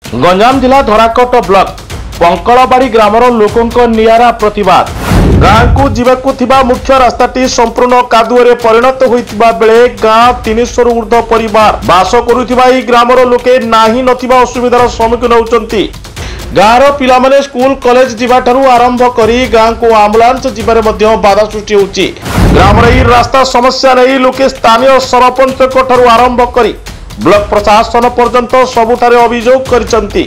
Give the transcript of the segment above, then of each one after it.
गंजाम जिला धराकोट block पंकलबाड़ी grammar लोकों नियारा प्रतिवाद गाँव को जीवाकू थिबा मुख्य रास्ताटी संपूर्ण कादुअरे परिणत होइतिबा बेले गाँ 300 रु ऊर्ध्व परिवार बास करुथिबा ई ग्रामर लोके नाही नथिबा असुविधार सम्मुखीन होउचंती। गाँवर पिला माने स्कूल कॉलेज जीवाठारु आरंभ करी गाँ को आम्बुलांस जीवारे मध्य बाधा सृष्टि होउची। ग्रामर ई रास्ता समस्या नहीं लोके स्थानीय सरपंच ठारु आरंभ करी ब्लॉक प्रशासन पर्यंत सबुठारे अभियोग करिसंती।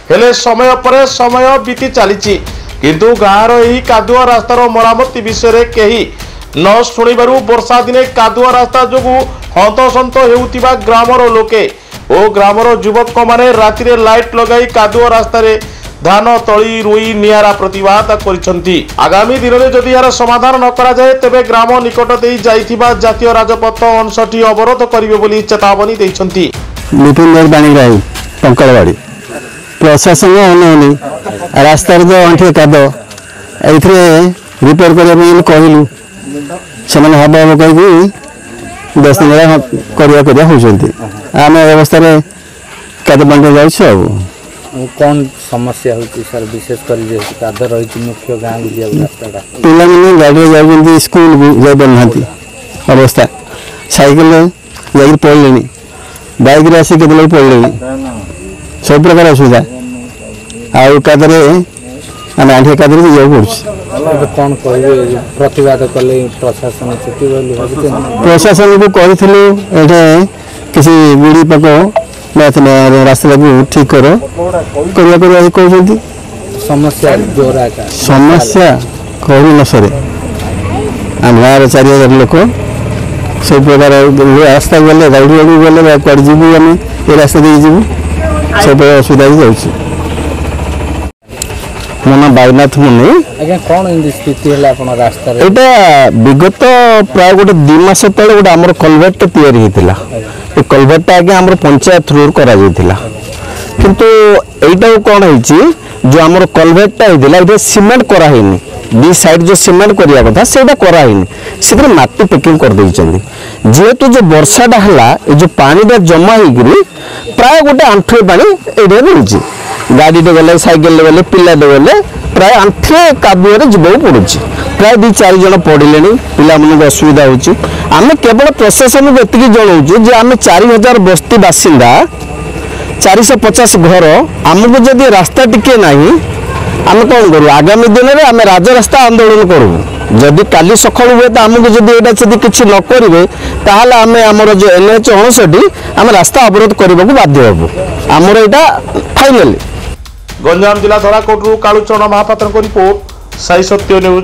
हेले समय पर समय बीती चली किंतु गाँवर यही कादुआ रास्तार मरामती विषय कहीं न शुणु वर्षा दिने कादुआ रास्ता जो हंतसंत होउतिबा ग्रामर लोके और ग्रामर युवक माने रातिरे लाइट लगाई कादुआ रास्ता धान तली रुई नियारा प्रतिवाद करिसंती। आगामी दिन में जदि यार समाधान न करा जाए तेबे ग्राम निकट दे जाइथिबा जातीय राजपथ 59 अवरोध करिवे बोली चेतावनी दैछंती। प्रशासन अनौनी रास्तार जो अंठे काद रिपेयर करने कहलु से हम हम कहीं 10 दिन करवा आम अवस्था काद बांटे जाऊँ। कौन समस्या होती सर विशेष कर काद रही मुख्य गाँव रास्ता पिला गाड़ी जाऊँ स्कूल जाना अवस्था साइकिल जा पड़े बैक आसिक पड़े सब प्रकार असुविधा आदरे आम आंठे कादरे जाऊँ कौन कहे प्रतिवाद कले प्रशासन प्रशासन को कहूँ किसी बुढ़ी पक रास्ता को ठीक करो कहते समस्या जोरा समस्या कहू न सर आम गाँव 4000 लोक सब प्रकार रास्ता गले गाड़ी आगे गले कड़े जीवु आम ये रास्ता दे जीवु सब असुविधा ही जाऊँ। मो ना बाईनाथ मुनि आज्ञा कौन स्थिति है रास्ता यहाँ विगत प्राय गोटे 2 मास तले गोटे आम कलभर्ट तैयारी होता ये कलभर्ट आगे आम पंचायत थ्रू करा किंतु यहीटा कौन है जो आम कलभर्टा होता है सीमेंट कराई दी साइड जो सीमेंट करवा कथा से कराई से मट्टी पैकिंग कर जेहेतु जो वर्षाटा है जो पानीटा जमा हो प्राय गोटे आंठुए पानी एरिया मिलूँ गाड़ीटे गले साइकेल गले पिलाटे गले प्राय आंठे कादुअरे जीवाक पड़ू प्राय 2-4 जन पड़े पिला असुविधा होमें केवल प्रशासन को ये जनाऊँ आम 4000 बस्ती बासिंदा 450 घर आमको जदि रास्ता टिके ना आम कौन करूँ आगामी दिन में आम राजरास्ता आंदोलन करूँ जदि काली सकाल हुए तो आमको जब यहाँ किसी न करेंगे ताल आम आमर जो NH 59 आम रास्ता अवरोध करने को बाध्य हबू आमर यहाँ फाइनाली। गंजाम जिला धराकोट कालूचरण महापात्र रिपोर्ट साई सत्य न्यूज।